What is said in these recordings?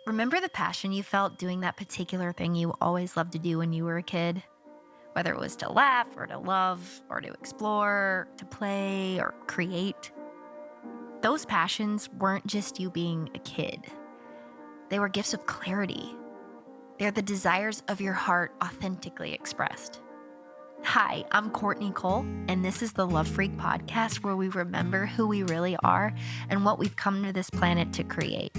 Remember the passion you felt doing that particular thing you always loved to do when you were a kid? Whether it was to laugh or to love or to explore, to play or create. Those passions weren't just you being a kid. They were gifts of clarity. They're the desires of your heart authentically expressed. Hi, I'm Courtney Cole, and this is the Love Freq podcast where we remember who we really are and what we've come to this planet to create.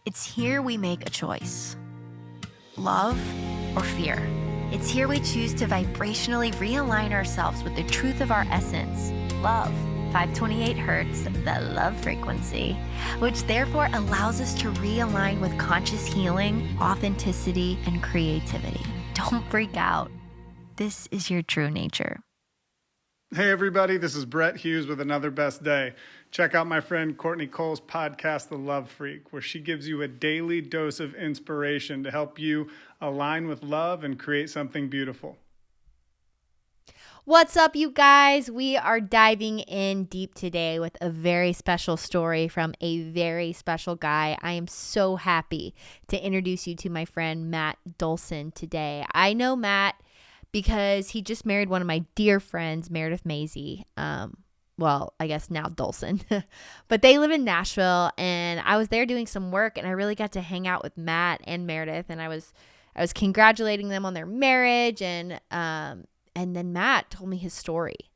It's here we make a choice. Love or fear. It's here we choose to vibrationally realign ourselves with the truth of our essence, love, 528 hertz, the love frequency, which therefore allows us to realign with conscious healing, authenticity, and creativity. Don't freak out. This is your true nature. Hey everybody, this is Brett Hughes with Another Best Day. Check out my friend Courtney Cole's podcast, The Love Freq, where she gives you a daily dose of inspiration to help you align with love and create something beautiful. What's up, you guys? We are diving in deep today with a very special story from a very special guy. I am so happy to introduce you to my friend Matt Dolson today. I know Matt because he just married one of my dear friends, Meredith Maisie. Well, I guess now Dolson. But they live in Nashville, and I was there doing some work, and I really got to hang out with Matt and Meredith, and I was congratulating them on their marriage, and then Matt told me his story.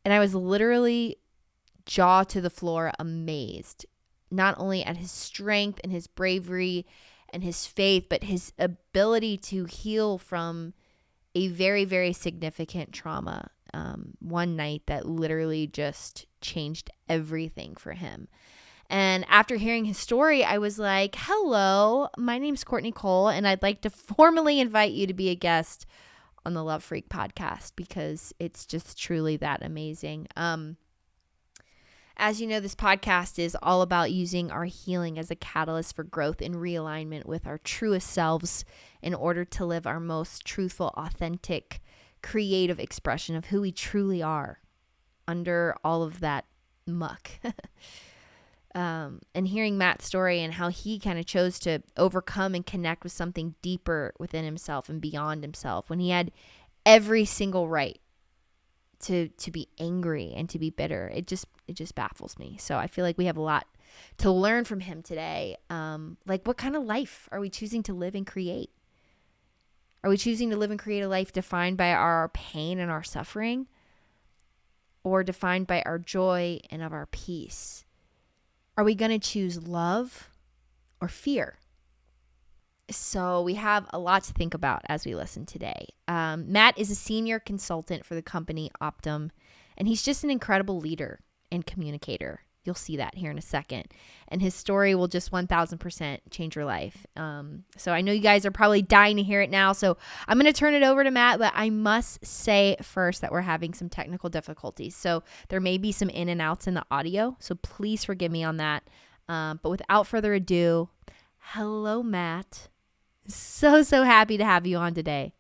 And I was literally jaw to the floor amazed, not only at his strength and his bravery and his faith, but his ability to heal from a very, very significant trauma. One night that literally just changed everything for him. And after hearing his story, I was like, hello, my name's Courtney Cole, and I'd like to formally invite you to be a guest on the Love Freq podcast because it's just truly that amazing. As you know, this podcast is all about using our healing as a catalyst for growth and realignment with our truest selves in order to live our most truthful, authentic, creative expression of who we truly are under all of that muck. And hearing Matt's story and how he kind of chose to overcome and connect with something deeper within himself and beyond himself when he had every single right to be angry and to be bitter. It just baffles me. So I feel like we have a lot to learn from him today. Like, what kind of life are we choosing to live and create? Are we choosing to live and create a life defined by our pain and our suffering, or defined by our joy and of our peace? Are we going to choose love or fear? So we have a lot to think about as we listen today. Matt is a senior consultant for the company Optum, and he's just an incredible leader and communicator. You'll see that here in a second. And his story will just 1000% change your life. So I know you guys are probably dying to hear it now. So I'm going to turn it over to Matt, but I must say first that we're having some technical difficulties. So there may be some in and outs in the audio. So please forgive me on that. But without further ado, hello, Matt. So happy to have you on today.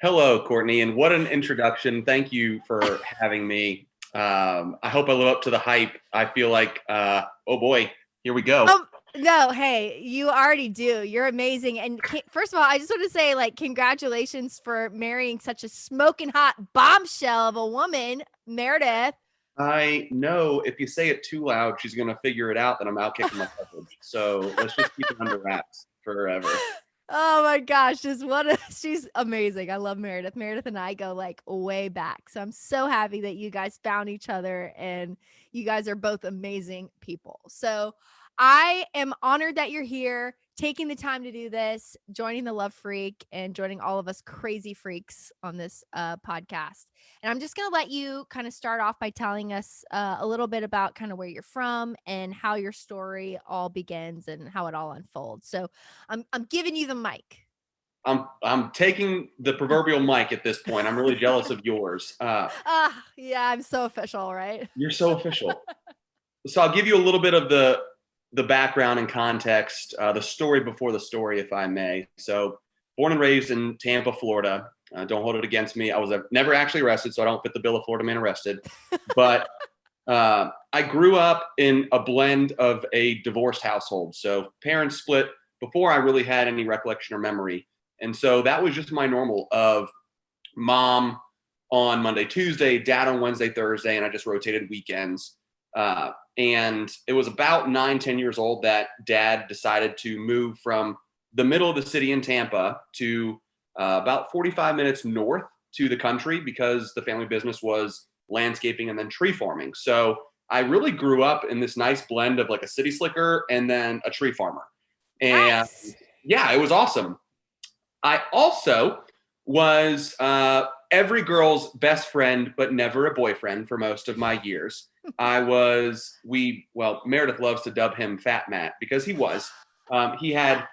Hello, Courtney. And what an introduction. Thank you for having me. I hope I live up to the hype. I feel like, oh boy, here we go. No, hey, you already do. You're amazing. And first of all, I just want to say, like, congratulations for marrying such a smoking hot bombshell of a woman, Meredith. I know if you say it too loud, she's going to figure it out that I'm out kicking my coverage. So let's just keep it under wraps forever. Oh my gosh, she's amazing. I love Meredith. Meredith and I go like way back. So I'm so happy that you guys found each other, and you guys are both amazing people. So I am honored that you're here, taking the time to do this, joining the Love Freq, and joining all of us crazy freaks on this podcast. And I'm just going to let you kind of start off by telling us a little bit about kind of where you're from and how your story all begins and how it all unfolds. So I'm giving you the mic. I'm taking the proverbial mic at this point. I'm really jealous of yours. Yeah, I'm so official, right? You're so official. So I'll give you a little bit of the background and context, the story before the story, if I may. So born and raised in Tampa, Florida. Don't hold it against me. I was never actually arrested, so I don't fit the bill of Florida man arrested. But I grew up in a blend of a divorced household. So parents split before I really had any recollection or memory. And so that was just my normal of mom on Monday, Tuesday, dad on Wednesday, Thursday, and I just rotated weekends. And it was about 9-10 years old that dad decided to move from the middle of the city in Tampa to about 45 minutes north to the country because the family business was landscaping and then tree farming. So I really grew up in this nice blend of like a city slicker and then a tree farmer. And Nice. yeah, it was awesome. I also was every girl's best friend, but never a boyfriend for most of my years. Meredith loves to dub him Fat Matt because he was. He had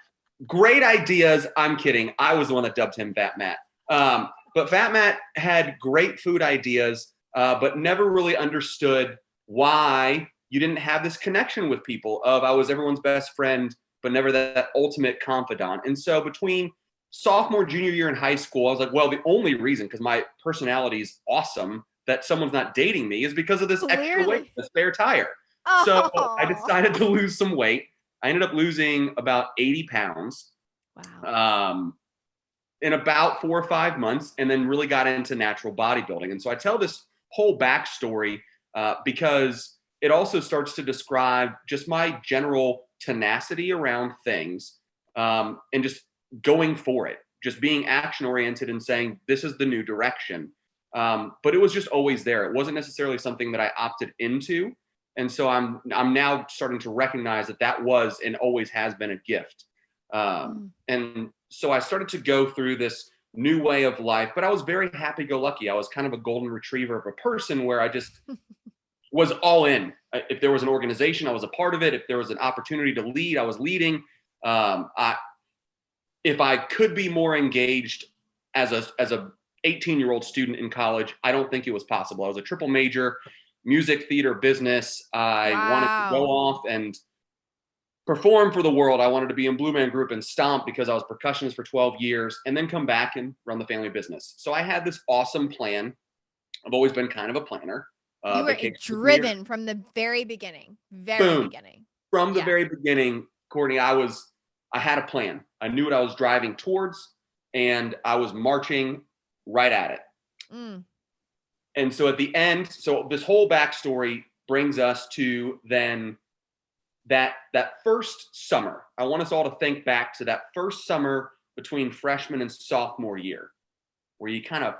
great ideas. I'm kidding. I was the one that dubbed him Fat Matt. But Fat Matt had great food ideas, but never really understood why you didn't have this connection with people of I was everyone's best friend, but never that ultimate confidant. And so between sophomore, junior year in high school, I was like, well, the only reason, because my personality is awesome, that someone's not dating me is because of this extra weight, the spare tire. So I decided to lose some weight. I ended up losing about 80 pounds in about 4 or 5 months, and then really got into natural bodybuilding. And so I tell this whole backstory because it also starts to describe just my general tenacity around things and just going for it, just being action oriented and saying, this is the new direction. But it was just always there. It wasn't necessarily something that I opted into. And so I'm now starting to recognize that was and always has been a gift. And so I started to go through this new way of life, but I was very happy-go-lucky. I was kind of a golden retriever of a person where I just was all in. If there was an organization, I was a part of it. If there was an opportunity to lead, I was leading. If I could be more engaged as a 18-year-old student in college, I don't think it was possible. I was a triple major, music, theater, business. I wanted to go off and perform for the world. I wanted to be in Blue Man Group and Stomp because I was percussionist for 12 years and then come back and run the family business. So I had this awesome plan. I've always been kind of a planner. You were driven from the very beginning. From the very beginning, Courtney, I had a plan. I knew what I was driving towards, and I was marching right at it. And so at the end, so this whole backstory brings us to then that first summer. I want us all to think back to that first summer between freshman and sophomore year, where you kind of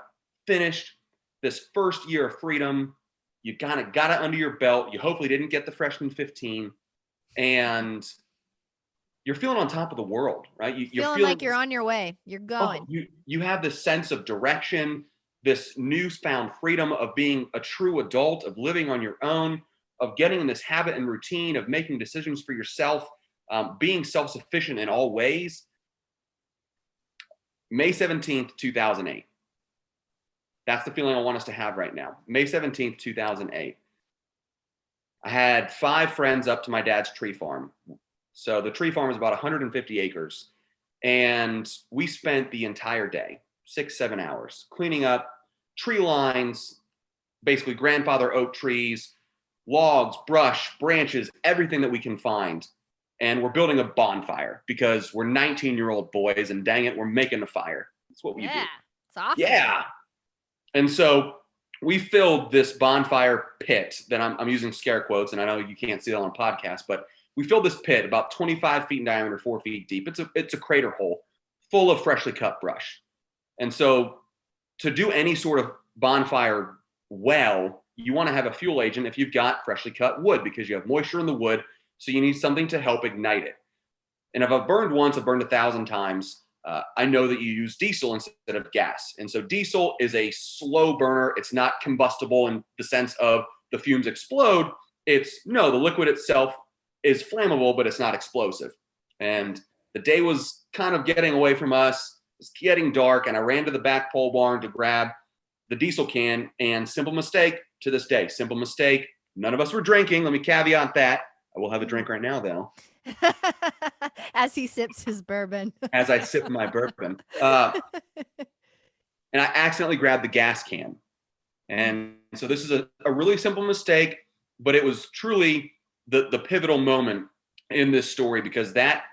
finished this first year of freedom. You kind of got it under your belt. You hopefully didn't get the freshman 15, and you're feeling on top of the world, right? You're feeling like you're on your way. You're going. You have this sense of direction, this newfound freedom of being a true adult, of living on your own, of getting in this habit and routine of making decisions for yourself, being self-sufficient in all ways. May 17th, 2008. That's the feeling I want us to have right now. May 17th, 2008. I had 5 friends up to my dad's tree farm. So the tree farm is about 150 acres. And we spent the entire day, 6-7 hours, cleaning up tree lines, basically grandfather oak trees, logs, brush, branches, everything that we can find. And we're building a bonfire because we're 19-year-old boys, and dang it, we're making a fire. That's what we do. Yeah, it's awesome. Yeah. And so we filled this bonfire pit that I'm using scare quotes, and I know you can't see that on a podcast, but we filled this pit about 25 feet in diameter, 4 feet deep. It's a crater hole full of freshly cut brush. And so to do any sort of bonfire well, you want to have a fuel agent if you've got freshly cut wood, because you have moisture in the wood. So you need something to help ignite it. And if I've burned once, I've burned 1,000 times. I know that you use diesel instead of gas. And so diesel is a slow burner. It's not combustible in the sense of the fumes explode. The liquid itself is flammable, but it's not explosive. And the day was kind of getting away from us. It was getting dark, and I ran to the back pole barn to grab the diesel can, and simple mistake to this day. Simple mistake. None of us were drinking. Let me caveat that. I will have a drink right now, though. As he sips his bourbon. As I sip my bourbon. And I accidentally grabbed the gas can. And so this is a really simple mistake. but it was truly the pivotal moment in this story, because that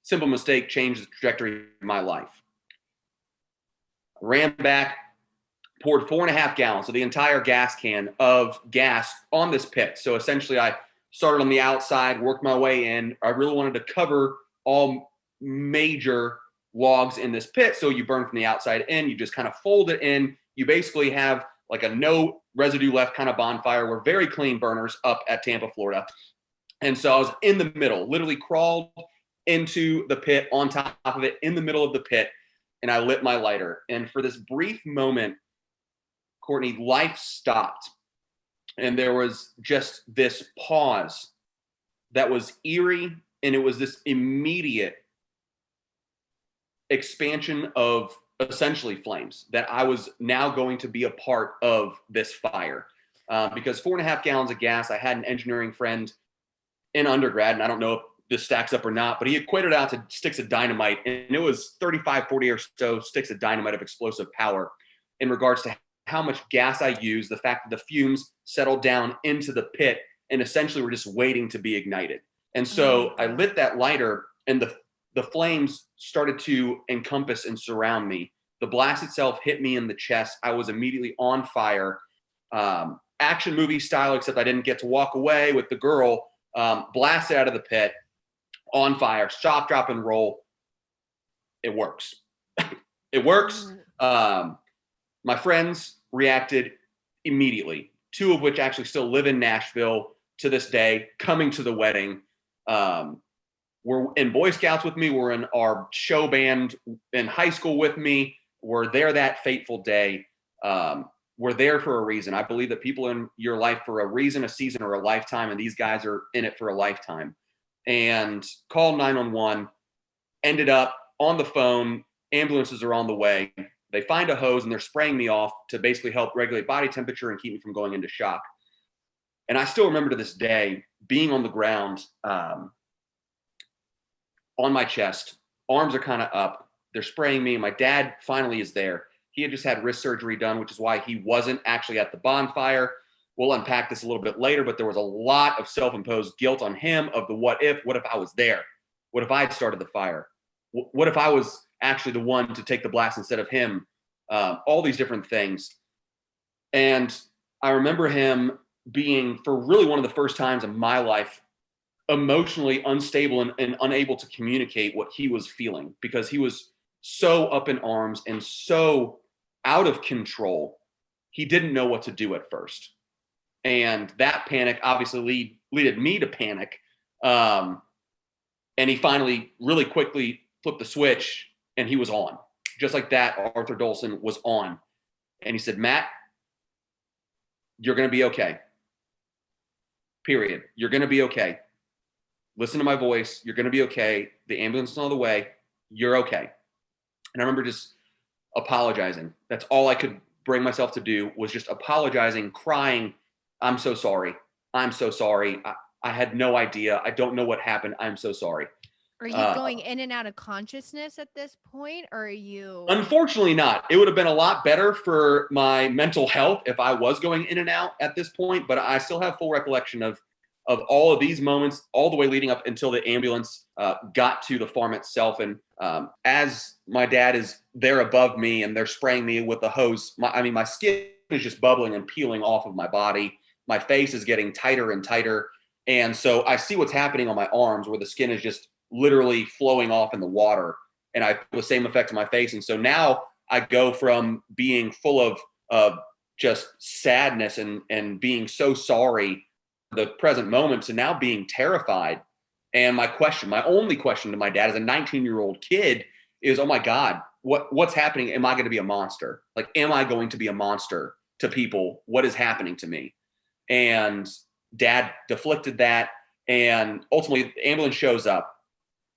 simple mistake changed the trajectory of my life. Ran back, poured 4.5 gallons, so the entire gas can of gas on this pit. So essentially I started on the outside, worked my way in. I really wanted to cover all major logs in this pit. So you burn from the outside in, you just kind of fold it in. You basically have like a no residue left kind of bonfire. We're very clean burners up at Tampa, Florida. And so I was in the middle, literally crawled into the pit, on top of it, in the middle of the pit, and I lit my lighter. And for this brief moment, Courtney, life stopped. And there was just this pause that was eerie, and it was this immediate expansion of essentially flames, that I was now going to be a part of this fire. Because 4.5 gallons of gas, I had an engineering friend in undergrad, and I don't know if this stacks up or not, but he equated out to sticks of dynamite, and it was 35, 40 or so sticks of dynamite of explosive power in regards to how much gas I used, the fact that the fumes settled down into the pit and essentially were just waiting to be ignited. And so I lit that lighter, and the flames started to encompass and surround me. The blast itself hit me in the chest. I was immediately on fire, action movie style, except I didn't get to walk away with the girl, blasted out of the pit, on fire, stop, drop, and roll. It works. It works. My friends reacted immediately, 2 of which actually still live in Nashville to this day, coming to the wedding. Were in Boy Scouts with me, were in our show band in high school with me, were there that fateful day. We're there for a reason. I believe that people in your life for a reason, a season, or a lifetime, and these guys are in it for a lifetime. And called 911, ended up on the phone, ambulances are on the way. They find a hose and they're spraying me off to basically help regulate body temperature and keep me from going into shock. And I still remember to this day being on the ground, on my chest, arms are kind of up. They're spraying me. My dad finally is there. He had just had wrist surgery done, which is why he wasn't actually at the bonfire. We'll unpack this a little bit later, but there was a lot of self-imposed guilt on him of the what if I was there? What if I had started the fire? What if I was actually the one to take the blast instead of him? All these different things. And I remember him being, for really one of the first times in my life, emotionally unstable and unable to communicate what he was feeling, because he was so up in arms and so out of control. He didn't know what to do at first. And that panic obviously led me to panic. And he finally really quickly flipped the switch and he was on. Just like that, Arthur Dolson was on. And he said, Matt, you're going to be okay. Period. You're going to be okay. Listen to my voice. You're going to be okay. The ambulance is on the way. You're okay. And I remember just apologizing. That's all I could bring myself to do, was just apologizing, crying. I'm so sorry. I'm so sorry. I had no idea. I don't know what happened. I'm so sorry. Are you going in and out of consciousness at this point, or are you? Unfortunately not. It would have been a lot better for my mental health if I was going in and out at this point, but I still have full recollection of all of these moments, all the way leading up until the ambulance got to the farm itself. And as my dad is there above me and they're spraying me with the hose, my skin is just bubbling and peeling off of my body. My face is getting tighter and tighter. And so I see what's happening on my arms, where the skin is just literally flowing off in the water, and I feel the same effect on my face. And so now I go from being full of just sadness and being so sorry for the present moment to now being terrified. And my only question to my dad as a 19-year-old kid is, oh my God, what's happening? Am I going to be a monster? Like, am I going to be a monster to people? What is happening to me? And Dad deflected that. And ultimately the ambulance shows up.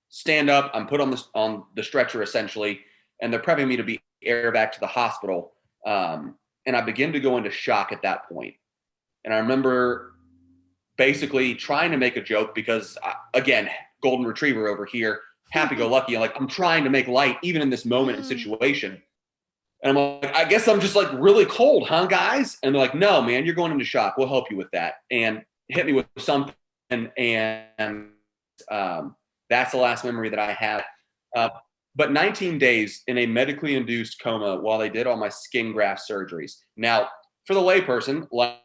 Stand up, I'm put on the stretcher essentially, and they're prepping me to be aired back to the hospital. And I begin to go into shock at that point. And I remember basically trying to make a joke because, again, golden retriever over here, happy-go-lucky. Like, I'm trying to make light even in this moment and situation. And I'm like, I guess I'm just like really cold, huh, guys? And they're like, no, man, you're going into shock. We'll help you with that. And hit me with something. And that's the last memory that I have. But 19 days in a medically induced coma while they did all my skin graft surgeries. Now, for the layperson, like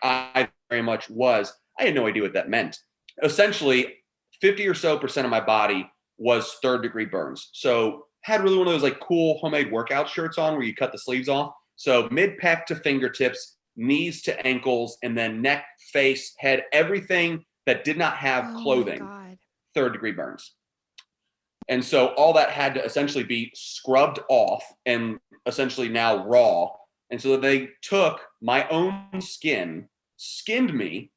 I very much was, I had no idea what that meant. Essentially, 50 or so percent of my body was 3rd-degree burns. So had really one of those like cool homemade workout shirts on where you cut the sleeves off. So mid-pec to fingertips, knees to ankles, and then neck, face, head, everything that did not have clothing, 3rd-degree burns. And so all that had to essentially be scrubbed off and essentially now raw. And so they took my own skin, skinned me,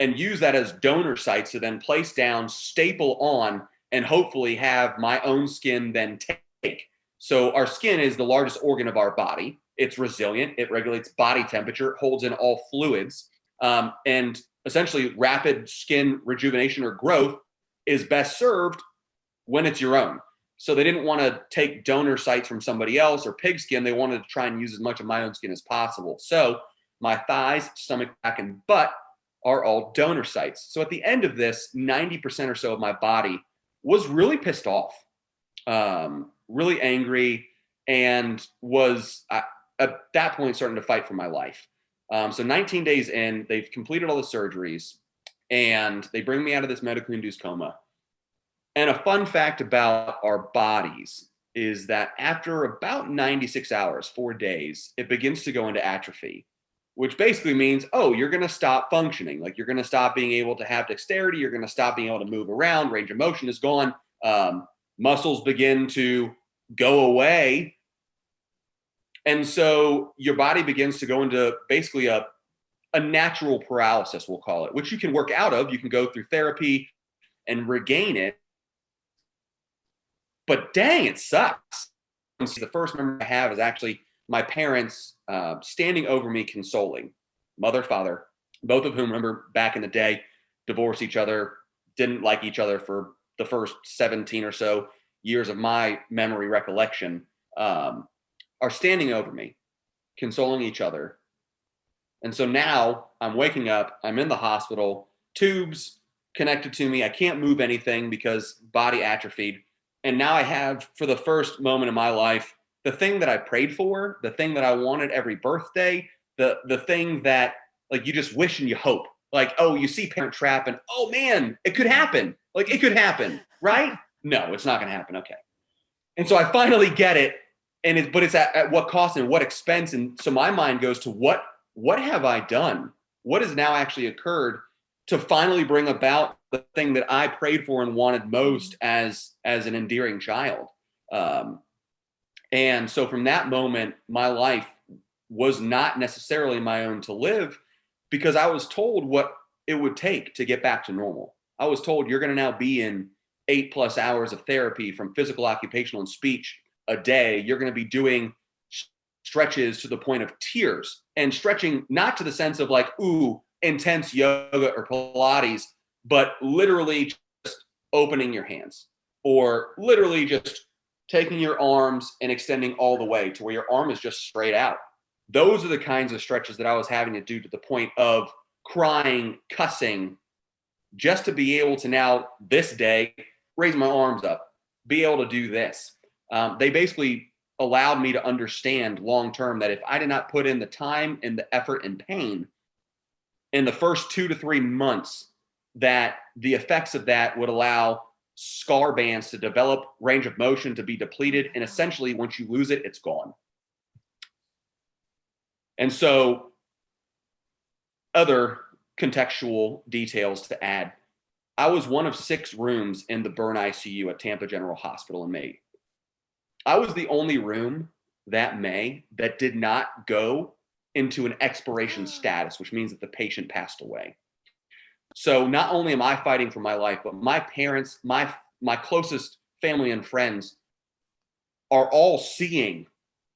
and used that as donor sites to then place down, staple on, and hopefully have my own skin then take. So our skin is the largest organ of our body. It's resilient. It regulates body temperature, holds in all fluids. And essentially rapid skin rejuvenation or growth is best served when it's your own. So they didn't want to take donor sites from somebody else or pig skin. They wanted to try and use as much of my own skin as possible. So my thighs, stomach, back, and butt are all donor sites. So at the end of this, 90% or so of my body was really pissed off, really angry, and was at that point starting to fight for my life. So 19 days in, they've completed all the surgeries, and they bring me out of this medically induced coma. And a fun fact about our bodies is that after about 96 hours, 4 days, it begins to go into atrophy, which basically means, oh, you're going to stop functioning. Like you're going to stop being able to have dexterity. You're going to stop being able to move around. Range of motion is gone. Muscles begin to go away. And so your body begins to go into basically a natural paralysis, we'll call it, which you can work out of. You can go through therapy and regain it. But dang, it sucks. The first memory I have is actually my parents standing over me consoling. Mother, father, both of whom, remember back in the day, divorced each other, didn't like each other for the first 17 or so years of my memory recollection, are standing over me, consoling each other. And so now I'm waking up, I'm in the hospital, tubes connected to me. I can't move anything because body atrophied. And now I have, for the first moment in my life, the thing that I prayed for, the thing that I wanted every birthday, the thing that like you just wish and you hope. Like, oh, you see Parent Trap and, oh man, it could happen. Like it could happen, right? No, it's not going to happen. Okay. And so I finally get it. But it's at what cost and what expense. And so my mind goes to what have I done? What has now actually occurred to finally bring about the thing that I prayed for and wanted most as an endearing child. And so from that moment, my life was not necessarily my own to live because I was told what it would take to get back to normal. I was told you're going to now be in 8+ hours of therapy from physical, occupational, and speech a day. You're going to be doing stretches to the point of tears, and stretching not to the sense of like, ooh, intense yoga or Pilates, but literally just opening your hands or literally just taking your arms and extending all the way to where your arm is just straight out. Those are the kinds of stretches that I was having to do to the point of crying, cussing, just to be able to now this day raise my arms up, be able to do this. They basically allowed me to understand long-term that if I did not put in the time and the effort and pain in the first 2 to 3 months, that the effects of that would allow scar bands to develop, range of motion to be depleted, and essentially once you lose it, it's gone. And so other contextual details to add. I was one of 6 rooms in the burn ICU at Tampa General Hospital in May. I was the only room that May that did not go into an expiration status, which means that the patient passed away. So not only am I fighting for my life, but my parents, my closest family and friends are all seeing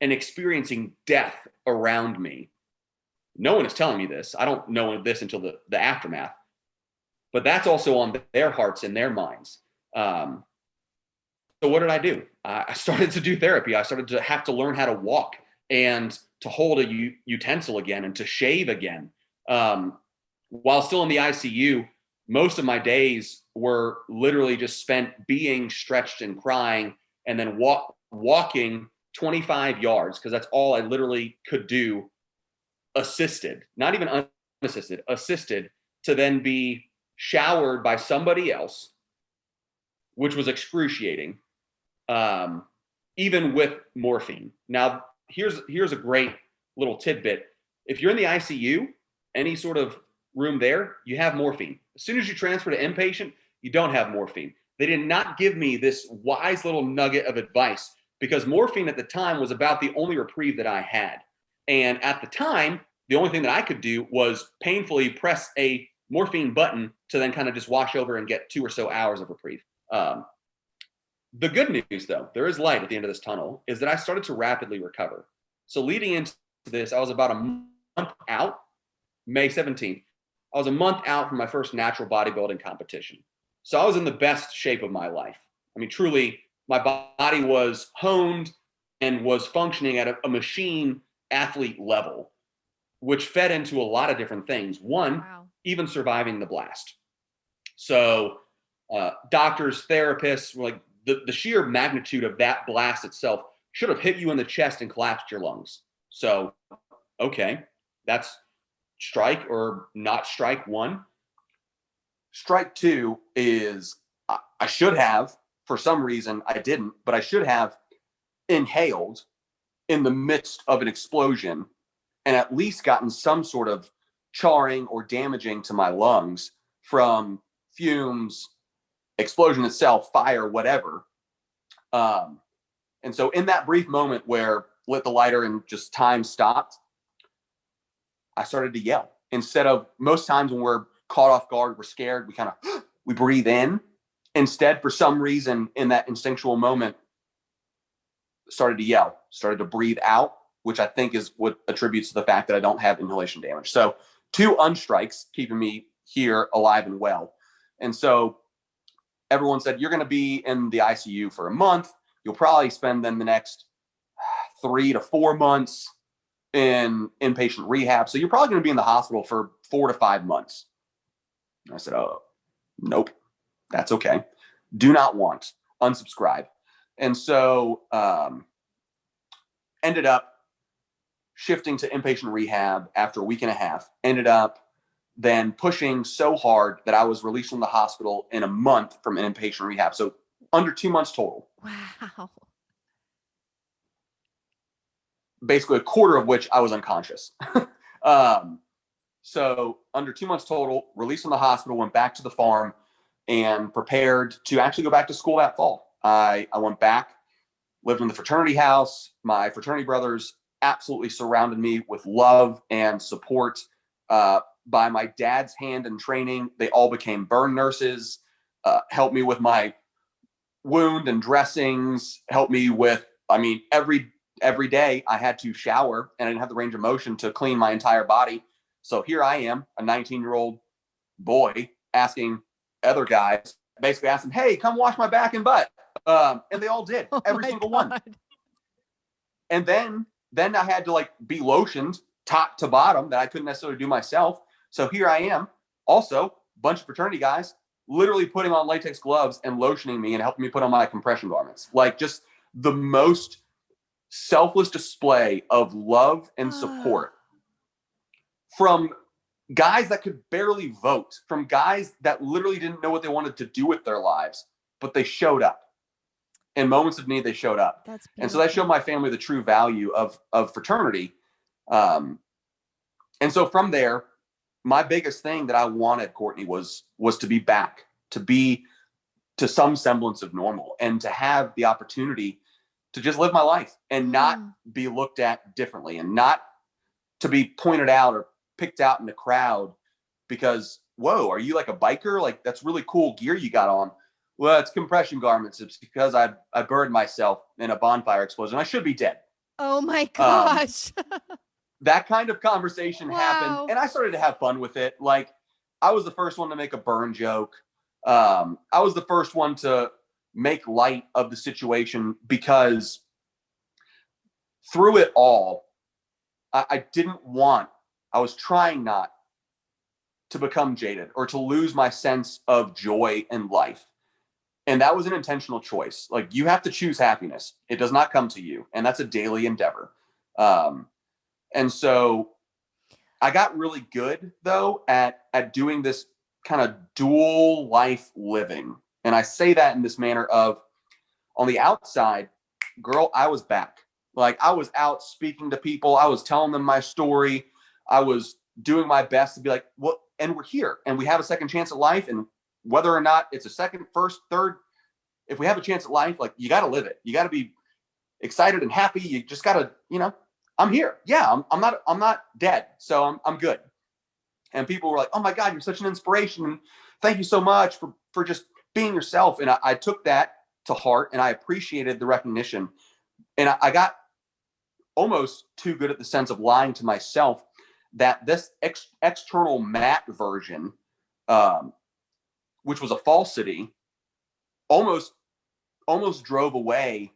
and experiencing death around me. No one is telling me this. I don't know this until the aftermath. But that's also on their hearts and their minds. So what did I do? I started to do therapy. I started to have to learn how to walk. and to hold a utensil again and to shave again. While still in the ICU, most of my days were literally just spent being stretched and crying, and then walking 25 yards, because that's all I literally could do, assisted, not even unassisted, assisted, to then be showered by somebody else, which was excruciating, even with morphine. Now, here's a great little tidbit. If you're in the ICU, any sort of room there, you have morphine. As soon as you transfer to inpatient, you don't have morphine. They did not give me this wise little nugget of advice, because morphine at the time was about the only reprieve that I had. And at the time, the only thing that I could do was painfully press a morphine button to then kind of just wash over and get 2 or so hours of reprieve. The good news, though, there is light at the end of this tunnel, is that I started to rapidly recover. So leading into this, I was about a month out, May 17th. I was a month out from my first natural bodybuilding competition. So I was in the best shape of my life. I mean, truly, my body was honed and was functioning at a machine athlete level, which fed into a lot of different things. One, even surviving the blast. So doctors, therapists were like, the sheer magnitude of that blast itself should have hit you in the chest and collapsed your lungs. So, okay, that's strike or not strike one. Strike two is I should have, for some reason I didn't, but I should have inhaled in the midst of an explosion and at least gotten some sort of charring or damaging to my lungs from fumes, explosion itself, fire, whatever. And so in that brief moment where lit the lighter and just time stopped, I started to yell. Instead of, most times when we're caught off guard, we're scared, we breathe in. Instead, for some reason, in that instinctual moment, started to yell, started to breathe out, which I think is what attributes to the fact that I don't have inhalation damage. So 2 unstrikes keeping me here alive and well. And so everyone said, you're going to be in the ICU for a month. You'll probably spend then the next 3 to 4 months in inpatient rehab. So you're probably going to be in the hospital for 4 to 5 months. And I said, oh, nope, that's okay. Do not want, unsubscribe. And so ended up shifting to inpatient rehab after a week and a half, ended up then pushing so hard that I was released from the hospital in a month from an inpatient rehab. So under 2 months total. Wow. Basically a quarter of which I was unconscious. So under 2 months total, released from the hospital, went back to the farm and prepared to actually go back to school that fall. I went back, lived in the fraternity house. My fraternity brothers absolutely surrounded me with love and support. By my dad's hand and training, they all became burn nurses, helped me with my wound and dressings, helped me with, every day I had to shower and I didn't have the range of motion to clean my entire body. So here I am, a 19-year-old boy, asking other guys, basically asking, hey, come wash my back and butt. And they all did, every single one. And then I had to be lotioned top to bottom that I couldn't necessarily do myself. So here I am, also a bunch of fraternity guys literally putting on latex gloves and lotioning me and helping me put on my compression garments. Just the most selfless display of love and support from guys that could barely vote, from guys that literally didn't know what they wanted to do with their lives, but they showed up. In moments of need, they showed up. That's beautiful. And so that showed my family the true value of fraternity. And so from there, my biggest thing that I wanted, Courtney, was to be back, to be to some semblance of normal, and to have the opportunity to just live my life and not be looked at differently, and not to be pointed out or picked out in the crowd because, whoa, are you like a biker? That's really cool gear you got on. Well, it's compression garments. It's because I burned myself in a bonfire explosion. I should be dead. Oh my gosh. That kind of conversation happened, and I started to have fun with it. I was the first one to make a burn joke. I was the first one to make light of the situation because through it all, I was trying not to become jaded or to lose my sense of joy in life. And that was an intentional choice. Like, you have to choose happiness. It does not come to you. And that's a daily endeavor. And so I got really good, though, at doing this kind of dual life living. And I say that in this manner of, on the outside, girl, I was back. Like, I was out speaking to people. I was telling them my story. I was doing my best to be like, well, and we're here and we have a second chance at life. And whether or not it's a second, first, third, if we have a chance at life, like, you got to live it. You got to be excited and happy. You just got to, I'm here. Yeah, I'm not dead. So I'm good. And people were like, oh my God, you're such an inspiration. And thank you so much for just being yourself. And I took that to heart and I appreciated the recognition. And I got almost too good at the sense of lying to myself that this external matte version, which was a falsity, almost drove away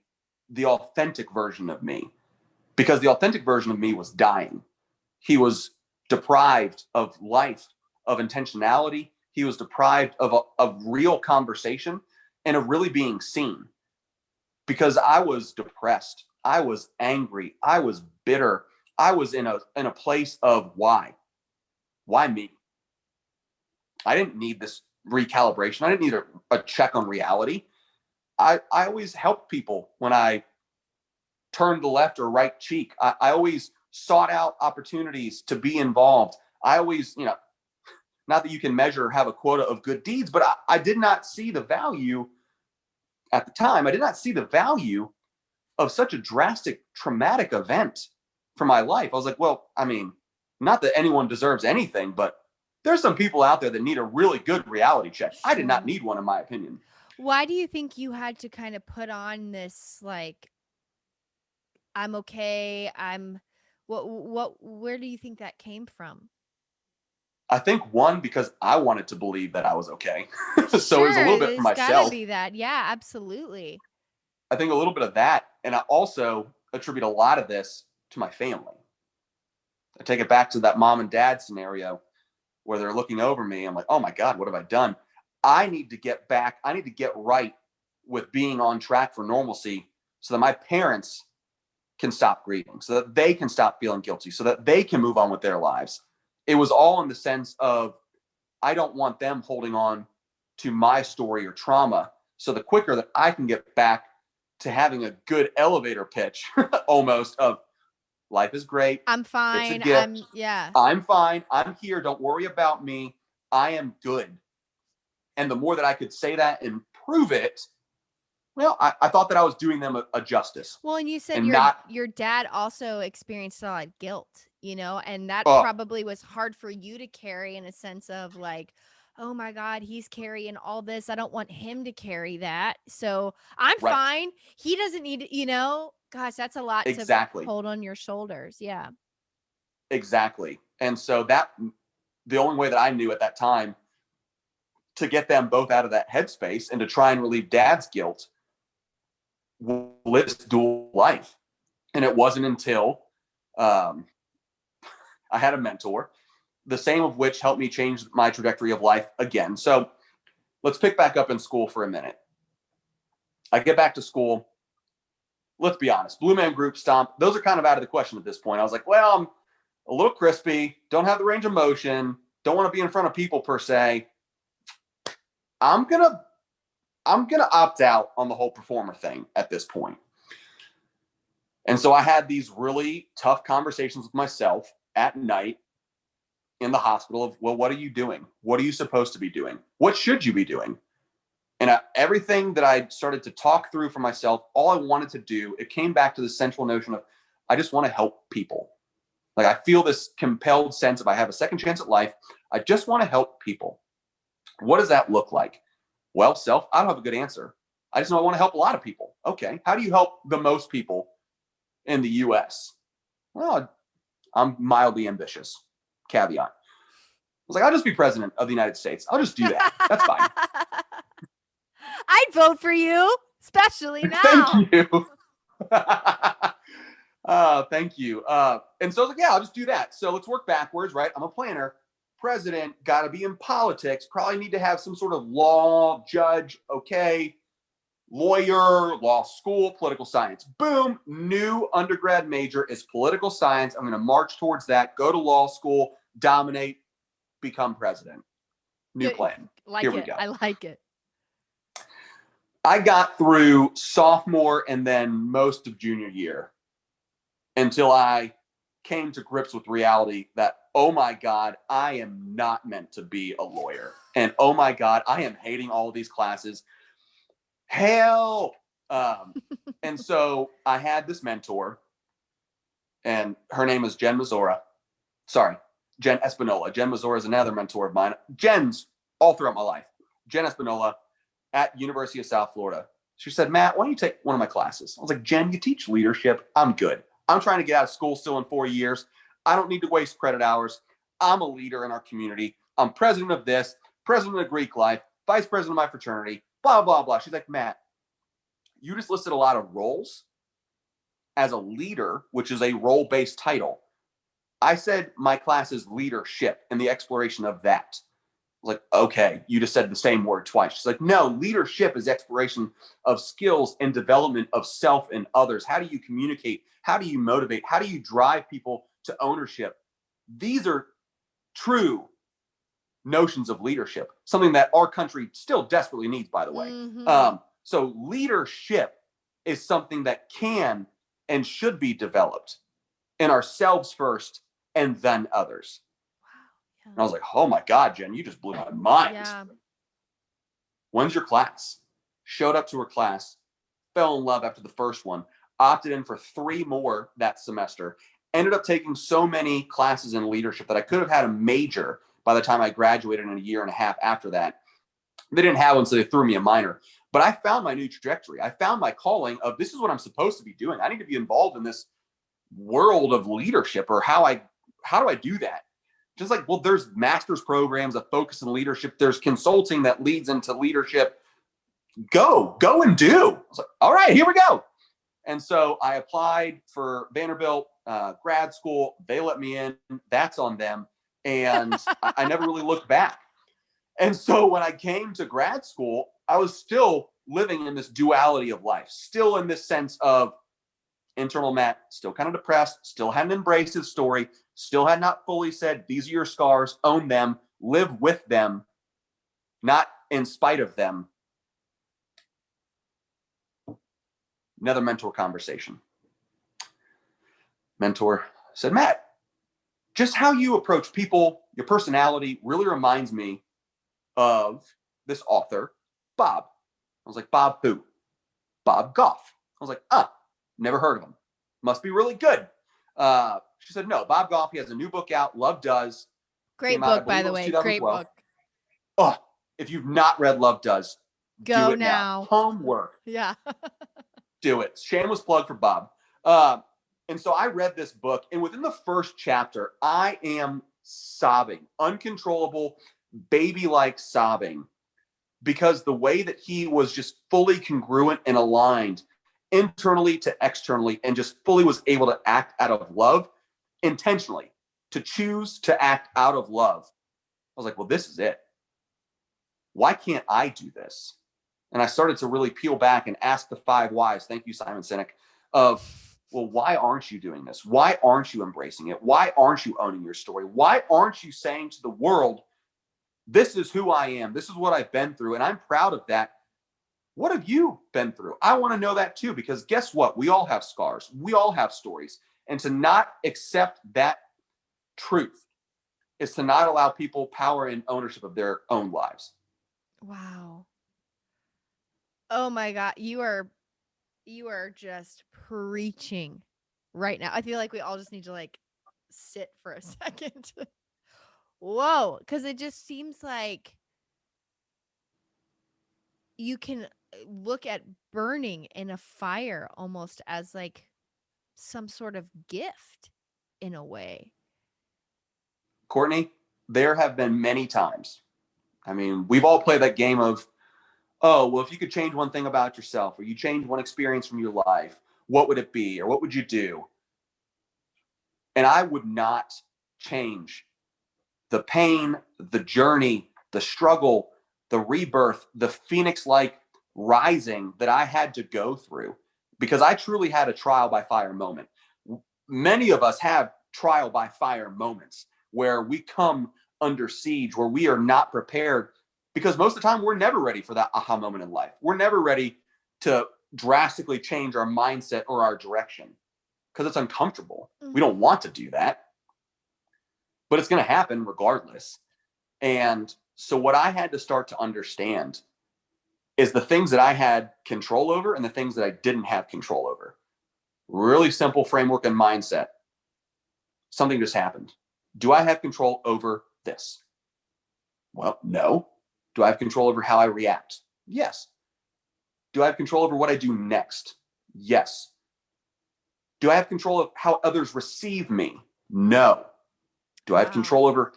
the authentic version of me, because the authentic version of me was dying. He was deprived of life, of intentionality. He was deprived of real conversation and of really being seen, because I was depressed. I was angry. I was bitter. I was in a place of why me? I didn't need this recalibration. I didn't need a check on reality. I always helped people when I turned the left or right cheek. I always sought out opportunities to be involved. I always, not that you can measure or have a quota of good deeds, but I did not see the value at the time. I did not see the value of such a drastic, traumatic event for my life. I was like, well, I mean, not that anyone deserves anything, but there's some people out there that need a really good reality check. I did not need one, in my opinion. Why do you think you had to kind of put on this, like, I'm okay, where do you think that came from? I think one, because I wanted to believe that I was okay. So Sure, it was a little bit for myself. Gotta be that. Yeah, absolutely. I think a little bit of that. And I also attribute a lot of this to my family. I take it back to that mom and dad scenario where they're looking over me. I'm like, oh my God, what have I done? I need to get back. I need to get right with being on track for normalcy so that my parents can stop grieving, so that they can stop feeling guilty, so that they can move on with their lives. It was all in the sense of, I don't want them holding on to my story or trauma. So the quicker that I can get back to having a good elevator pitch, almost, of life is great. I'm fine. It's a gift. I'm fine. I'm here. Don't worry about me. I am good. And the more that I could say that and prove it, well, I thought that I was doing them a justice. Well, and you said and your dad also experienced a lot of guilt, and that probably was hard for you to carry, in a sense of like, oh my God, he's carrying all this. I don't want him to carry that. So I'm fine. He doesn't need to, gosh, that's a lot to hold on your shoulders. Yeah. Exactly. And so the only way that I knew at that time to get them both out of that headspace and to try and relieve dad's guilt, live this dual life. And it wasn't until I had a mentor, the same of which helped me change my trajectory of life again. So let's pick back up in school for a minute. I get back to school. Let's be honest, Blue Man Group, Stomp, those are kind of out of the question at this point. I was like, well, I'm a little crispy, don't have the range of motion, don't want to be in front of people per se. I'm gonna opt out on the whole performer thing at this point. And so I had these really tough conversations with myself at night in the hospital of, well, what are you doing? What are you supposed to be doing? What should you be doing? And everything that I started to talk through for myself, all I wanted to do, it came back to the central notion of, I just want to help people. Like, I feel this compelled sense of, I have a second chance at life. I just want to help people. What does that look like? Well, self, I don't have a good answer. I just know I want to help a lot of people. Okay. How do you help the most people in the US? Well, I'm mildly ambitious. Caveat. I was like, I'll just be president of the United States. I'll just do that. That's fine. I'd vote for you, especially now. Thank you. Thank you. And so I was like, yeah, I'll just do that. So let's work backwards, right? I'm a planner, president, got to be in politics, probably need to have some sort of law, judge, okay, lawyer, law school, political science. Boom, new undergrad major is political science. I'm going to march towards that, go to law school, dominate, become president. New plan. Here we go. I like it. I got through sophomore and then most of junior year until I came to grips with reality that, oh my God, I am not meant to be a lawyer. And oh my God, I am hating all of these classes. Hell. And so I had this mentor, and her name is Jen Mazzora. Sorry, Jen Espinola. Jen Mazzora is another mentor of mine. Jen's all throughout my life. Jen Espinola at University of South Florida. She said, Matt, why don't you take one of my classes? I was like, Jen, you teach leadership. I'm good. I'm trying to get out of school still in 4 years. I don't need to waste credit hours. I'm a leader in our community. I'm president of this, president of Greek life, vice president of my fraternity, blah, blah, blah. She's like, Matt, you just listed a lot of roles as a leader, which is a role-based title. I said my class is leadership and the exploration of that. I was like, okay, you just said the same word twice. She's like, no, leadership is exploration of skills and development of self and others. How do you communicate? How do you motivate? How do you drive people to ownership? These are true notions of leadership, something that our country still desperately needs, by the way. Mm-hmm. So leadership is something that can and should be developed in ourselves first and then others. Yeah. And I was like, oh my God, Jen, you just blew my mind. Yeah. When's your class? Showed up to her class, fell in love after the first one, opted in for 3 more that semester, ended up taking so many classes in leadership that I could have had a major by the time I graduated in a year and a half after that. They didn't have one, so they threw me a minor. But I found my new trajectory. I found my calling of this is what I'm supposed to be doing. I need to be involved in this world of leadership, or how do I do that? Just like, well, there's master's programs that focus on leadership. There's consulting that leads into leadership. Go and do. I was like, all right, here we go. And so I applied for Vanderbilt grad school. They let me in. That's on them. And I never really looked back. And so when I came to grad school, I was still living in this duality of life, still in this sense of internal Matt, still kind of depressed, still hadn't embraced his story, still had not fully said, these are your scars, own them, live with them, not in spite of them. Another mentor conversation. Mentor said, Matt, just how you approach people, your personality really reminds me of this author, Bob. I was like, Bob who? Bob Goff. I was like, never heard of him. Must be really good. She said, no, Bob Goff, he has a new book out, Love Does. Great book, by the way. Great book. Oh, if you've not read Love Does, go do it now. Homework. Yeah. Do it. Shameless plug for Bob. And so I read this book, and within the first chapter, I am sobbing, uncontrollable, baby-like sobbing, because the way that he was just fully congruent and aligned internally to externally, and just fully was able to act out of love intentionally, to choose to act out of love. I was like, well, this is it. Why can't I do this? And I started to really peel back and ask the 5 whys. Thank you, Simon Sinek, of, well, why aren't you doing this? Why aren't you embracing it? Why aren't you owning your story? Why aren't you saying to the world, this is who I am. This is what I've been through. And I'm proud of that. What have you been through? I want to know that too, because guess what? We all have scars. We all have stories. And to not accept that truth is to not allow people power and ownership of their own lives. Wow. Oh my God. You are just preaching right now. I feel like we all just need to like sit for a second. Whoa. Because it just seems like you can look at burning in a fire almost as like some sort of gift in a way. Courtney, there have been many times. I mean, we've all played that game of, oh, well, if you could change one thing about yourself, or you change one experience from your life, what would it be? Or what would you do? And I would not change the pain, the journey, the struggle, the rebirth, the phoenix-like rising that I had to go through, because I truly had a trial by fire moment. Many of us have trial by fire moments where we come under siege, where we are not prepared, because most of the time we're never ready for that aha moment in life. We're never ready to drastically change our mindset or our direction because it's uncomfortable. Mm-hmm. We don't want to do that, but it's going to happen regardless. And so what I had to start to understand is the things that I had control over and the things that I didn't have control over. Really simple framework and mindset. Something just happened. Do I have control over this? Well, no. Do I have control over how I react? Yes. Do I have control over what I do next? Yes. Do I have control of how others receive me? No. Do I have control over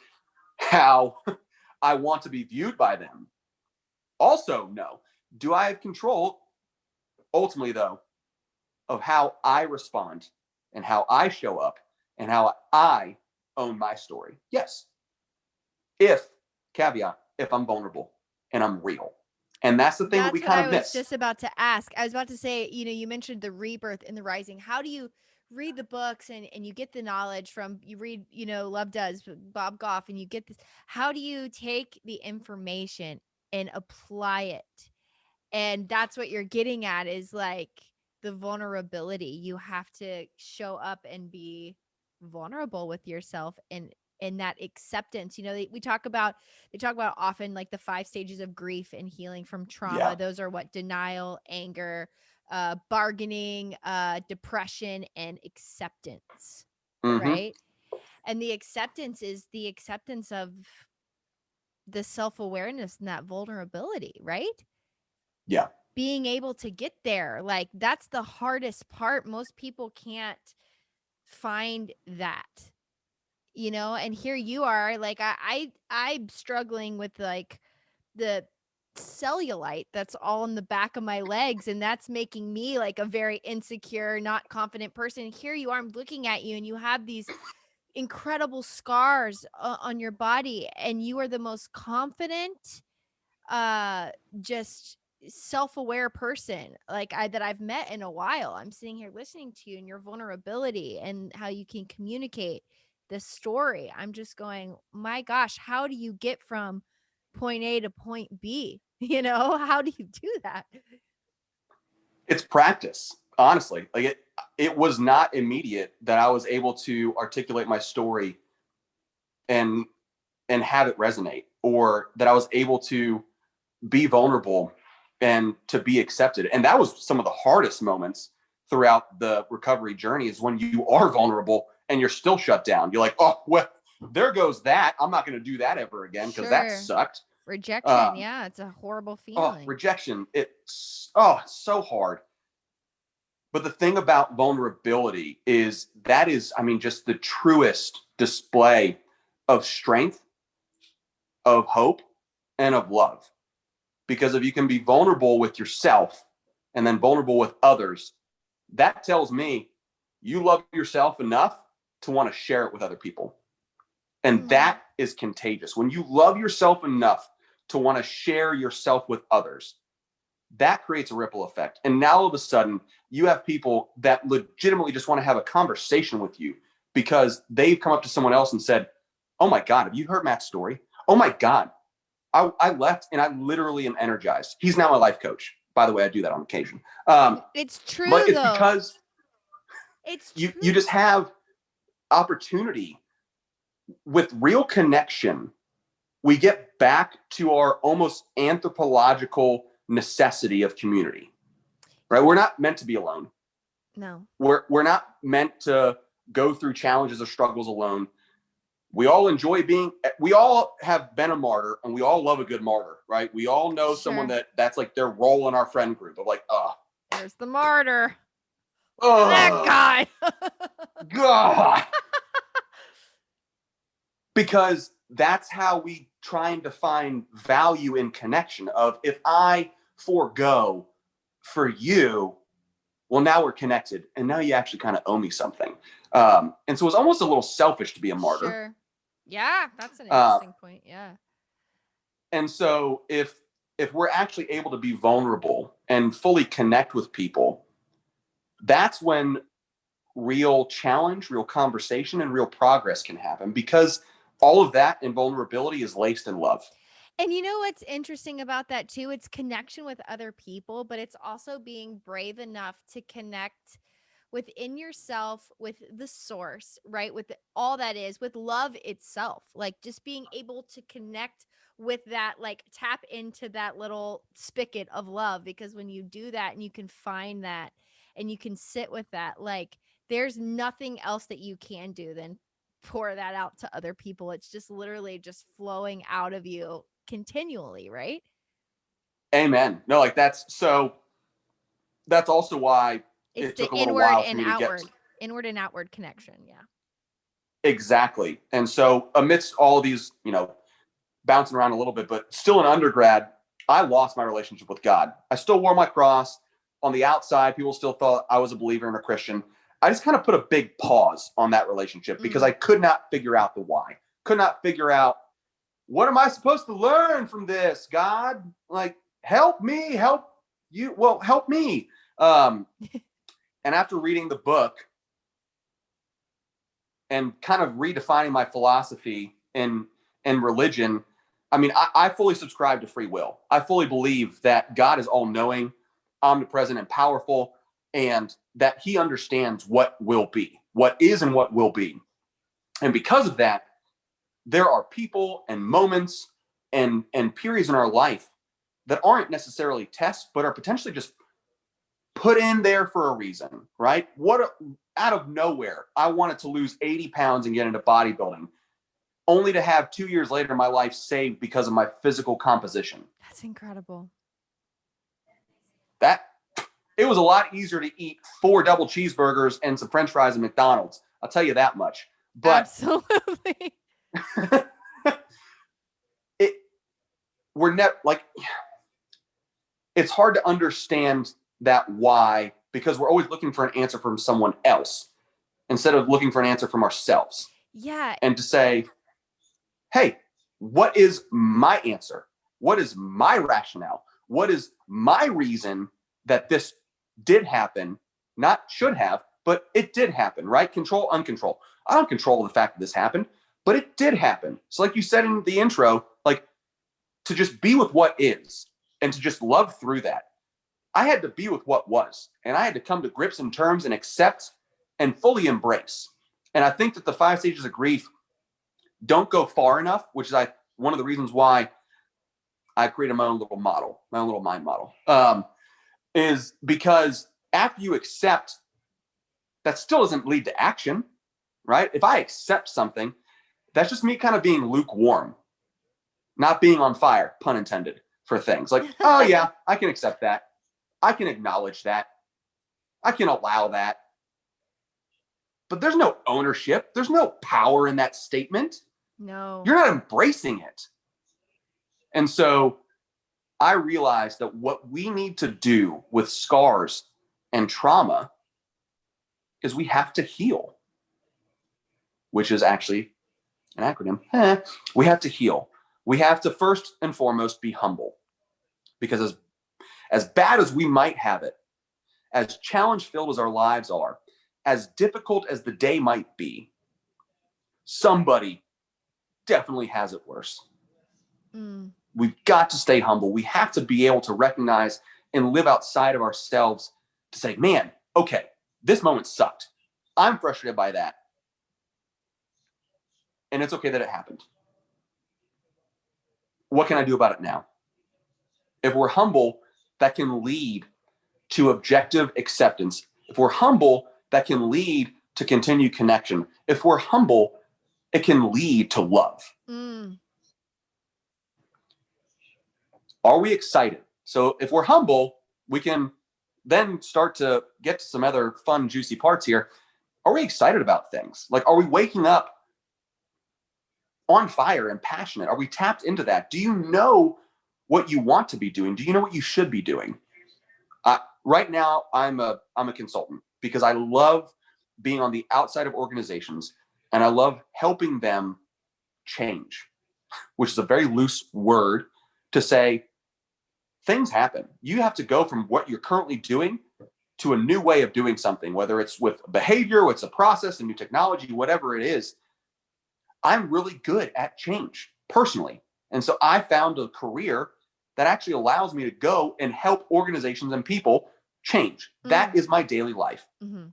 how I want to be viewed by them? Also, no. Do I have control, ultimately, though, of how I respond and how I show up and how I own my story? Yes. Caveat, if I'm vulnerable and I'm real. And that's the thing that we kind of miss. I was just about to ask. I was about to say, you mentioned the rebirth and the rising. How do you read the books and you get the knowledge from, you read, Love Does, Bob Goff, and you get this. How do you take the information and apply it? And that's what you're getting at, is like the vulnerability. You have to show up and be vulnerable with yourself, and that acceptance. They talk about often like the 5 stages of grief and healing from trauma. Yeah. Those are what? Denial, anger, bargaining, depression, and acceptance. Mm-hmm. Right. And the acceptance is the acceptance of the self-awareness and that vulnerability, right? Yeah. Being able to get there. Like, that's the hardest part. Most people can't find that, and here you are, like, I'm struggling with like the cellulite that's all in the back of my legs, and that's making me like a very insecure, not confident person. Here you are, I'm looking at you, and you have these incredible scars on your body, and you are the most confident, just self-aware person that I've met in a while. I'm sitting here listening to you and your vulnerability and how you can communicate this story. I'm just going, my gosh, how do you get from point A to point B? How do you do that? It's practice, honestly. Like it was not immediate that I was able to articulate my story and have it resonate, or that I was able to be vulnerable and to be accepted. And that was some of the hardest moments throughout the recovery journey, is when you are vulnerable and you're still shut down. You're like, oh, well, there goes that. I'm not going to do that ever again, because that sucked. Rejection. Yeah. It's a horrible feeling. Rejection. It's so hard. But the thing about vulnerability is just the truest display of strength, of hope, and of love. Because if you can be vulnerable with yourself and then vulnerable with others, that tells me you love yourself enough to want to share it with other people. And that is contagious. When you love yourself enough to want to share yourself with others, that creates a ripple effect. And now all of a sudden, you have people that legitimately just want to have a conversation with you because they've come up to someone else and said, oh my God, have you heard Matt's story? Oh my God. I left and I literally am energized. He's now my life coach. By the way, I do that on occasion. It's true, but it's though. Because it's you just have opportunity. With real connection, we get back to our almost anthropological necessity of community, right? We're not meant to be alone. No. We're not meant to go through challenges or struggles alone. We all we all have been a martyr, and we all love a good martyr, right? We all know someone that's like their role in our friend group of like, there's the martyr. That guy. God. Because that's how we trying to find value in connection of, if I forego for you, well, now we're connected, and now you actually kind of owe me something. And so it was almost a little selfish to be a martyr. Sure. Yeah, that's an interesting point. Yeah. And so if we're actually able to be vulnerable and fully connect with people, that's when real challenge, real conversation, and real progress can happen, because all of that in vulnerability is laced in love. And you know what's interesting about that too? It's connection with other people, but it's also being brave enough to connect within yourself with the source, right? With all that is, with love itself. Like just being able to connect with that, like tap into that little spigot of love, because when you do that and you can find that and you can sit with that, like there's nothing else that you can do than pour that out to other people. It's just literally just flowing out of you continually, right? Amen. No, like that's also why It's it the took a little while for and me to get inward and outward connection. Yeah. exactly. And so amidst all of these, bouncing around a little bit, but still in undergrad, I lost my relationship with God. I still wore my cross. On the outside, people still thought I was a believer and a Christian. I just kind of put a big pause on that relationship because I could not figure out the why. Could not figure out, what am I supposed to learn from this, God? Like, help me, help you. Well, help me. And after reading the book and kind of redefining my philosophy in religion, I mean, I fully subscribe to free will. I fully believe that God is all-knowing, omnipresent, and powerful, and that he understands what will be, what is and what will be. And because of that, there are people and moments and periods in our life that aren't necessarily tests, but are potentially just put in there for a reason, right? Out of nowhere, I wanted to lose 80 pounds and get into bodybuilding, only to have 2 years later my life saved because of my physical composition. That's incredible. It was a lot easier to eat 4 double cheeseburgers and some French fries at McDonald's. I'll tell you that much. But absolutely. It's hard to understand that why, because we're always looking for an answer from someone else instead of looking for an answer from ourselves. Yeah. And to say, hey, what is my answer? What is my rationale? What is my reason that this did happen? Not should have, but it did happen, right? Control, uncontrol. I don't control the fact that this happened, but it did happen. So like you said in the intro, like to just be with what is and to just love through that. I had to be with what was, and I had to come to grips and terms and accept and fully embrace. And I think that the 5 stages of grief don't go far enough, which is one of the reasons why I created my own little model, my own little mind model, is because after you accept, that still doesn't lead to action, right? If I accept something, that's just me kind of being lukewarm, not being on fire, pun intended, for things. Like, oh yeah, I can accept that. I can acknowledge that. I can allow that. But there's no ownership. There's no power in that statement. No. You're not embracing it. And so I realized that what we need to do with scars and trauma is we have to heal, which is actually an acronym. We have to heal. We have to first and foremost be humble, because as bad as we might have it, as challenge filled as our lives are, as difficult as the day might be, somebody definitely has it worse. We've got to stay humble. We have to be able to recognize and live outside of ourselves to say, man, okay, this moment sucked. I'm frustrated by that. And it's okay that it happened. What can I do about it now? If we're humble, that can lead to objective acceptance. If we're humble, that can lead to continued connection. If we're humble, it can lead to love. Are we excited? So if we're humble, we can then start to get to some other fun, juicy parts here. Are we excited about things? Like, are we waking up on fire and passionate? Are we tapped into that? Do you know what you want to be doing? Do you know what you should be doing? Right now, I'm a consultant because I love being on the outside of organizations and I love helping them change, which is a very loose word to say things happen. You have to go from what you're currently doing to a new way of doing something, whether it's with behavior, it's a process, a new technology, whatever it is. I'm really good at change personally. And so I found a career that actually allows me to go and help organizations and people change. That is my daily life. Mm-hmm.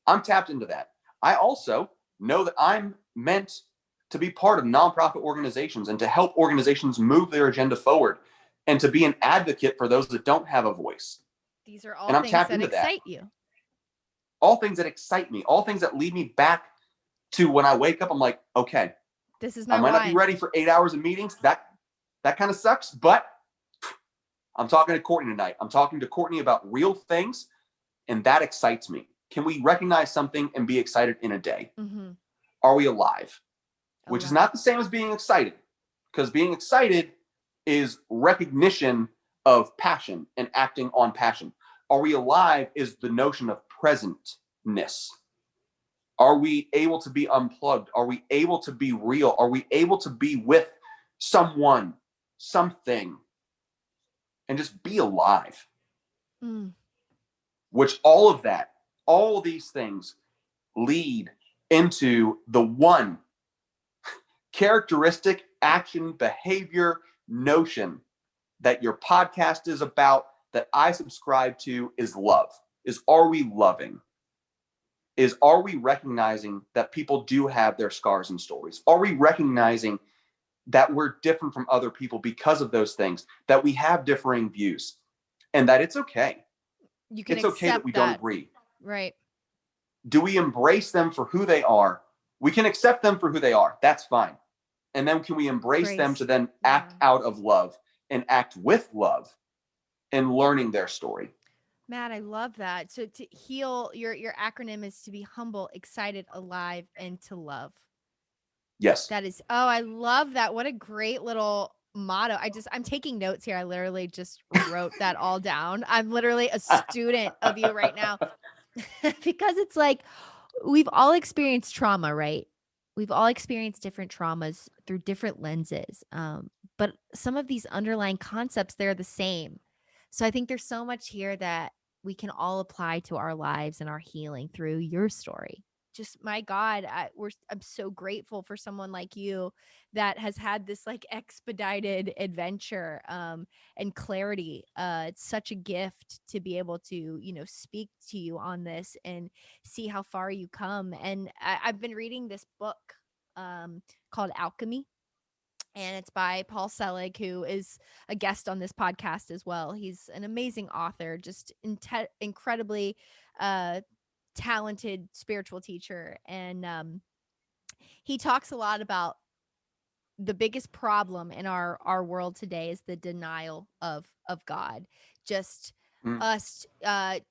I'm tapped into that. I also know that I'm meant to be part of nonprofit organizations and to help organizations move their agenda forward and to be an advocate for those that don't have a voice. These are all And I'm things tapped that into excite you. All things that excite me, all things that lead me back to when I wake up, I'm like, okay, This is my I might not why. be ready for 8 hours of meetings. That kind of sucks, but I'm talking to Courtney tonight. I'm talking to Courtney about real things, and that excites me. Can we recognize something and be excited in a day? Mm-hmm. Are we alive? Which is not the same as being excited, because being excited is recognition of passion and acting on passion. Are we alive is the notion of presentness. Are we able to be unplugged? Are we able to be real? Are we able to be with someone, something, and just be alive? Which all of these things lead into the one characteristic, action, behavior, notion that your podcast is about, that I subscribe to, is love. Is, are we loving? Is, are we recognizing that people do have their scars and stories? Are we recognizing that we're different from other people because of those things, that we have differing views, and that it's okay? You can It's okay that we don't agree. Right. Do we embrace them for who they are? We can accept them for who they are. That's fine. And then can we embrace them to then act out of love and act with love and learning their story? Matt, I love that. So to heal, your acronym is to be humble, excited, alive, and to love. Yes. That is, oh, I love that. What a great little motto. I'm taking notes here. I literally just wrote that all down. I'm literally a student of you right now. Because it's like, we've all experienced trauma, right? We've all experienced different traumas through different lenses. But some of these underlying concepts, they're the same. So I think there's so much here that we can all apply to our lives and our healing through your story. Just, my God, I'm so grateful for someone like you that has had this like expedited adventure and clarity. It's such a gift to be able to, speak to you on this and see how far you come. And I've been reading this book called Alchemy. And it's by Paul Selig, who is a guest on this podcast as well. He's an amazing author, just incredibly talented spiritual teacher. And he talks a lot about the biggest problem in our world today is the denial of God. Just us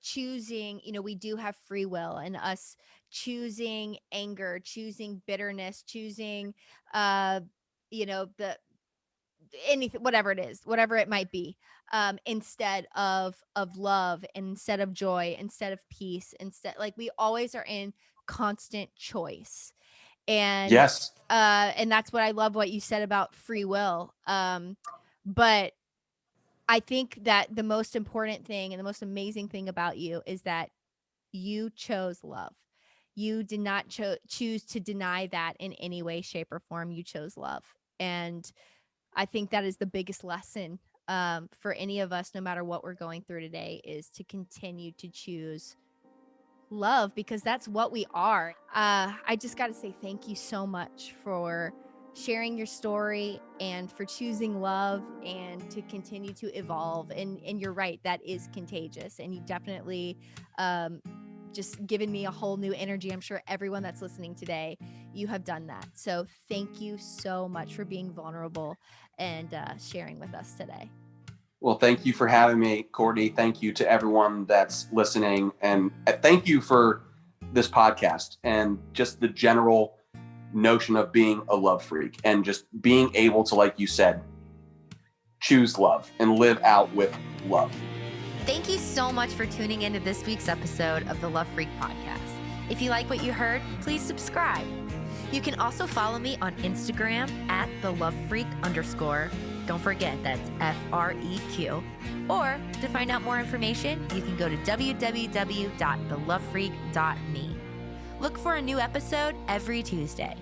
choosing, we do have free will, and us choosing anger, choosing bitterness, choosing the anything, whatever it is, whatever it might be, instead of love, and instead of joy, instead of peace, instead, like, we always are in constant choice. And yes, and that's what I love what you said about free will. But I think that the most important thing and the most amazing thing about you is that you chose love. You did not choose to deny that in any way, shape, or form. You chose love. And I think that is the biggest lesson for any of us, no matter what we're going through today, is to continue to choose love, because that's what we are. I just got to say thank you so much for sharing your story and for choosing love and to continue to evolve. And you're right, that is contagious. And you definitely just given me a whole new energy. I'm sure everyone that's listening today, you have done that. So thank you so much for being vulnerable and sharing with us today. Well, thank you for having me, Courtney. Thank you to everyone that's listening. And thank you for this podcast and just the general notion of being a love freak and just being able to, like you said, choose love and live out with love. Thank you so much for tuning into this week's episode of the Love Freq podcast. If you like what you heard, please subscribe. You can also follow me on Instagram at @thelovefreq_. Don't forget, that's FREQ. Or to find out more information, you can go to www.thelovefreq.me. Look for a new episode every Tuesday.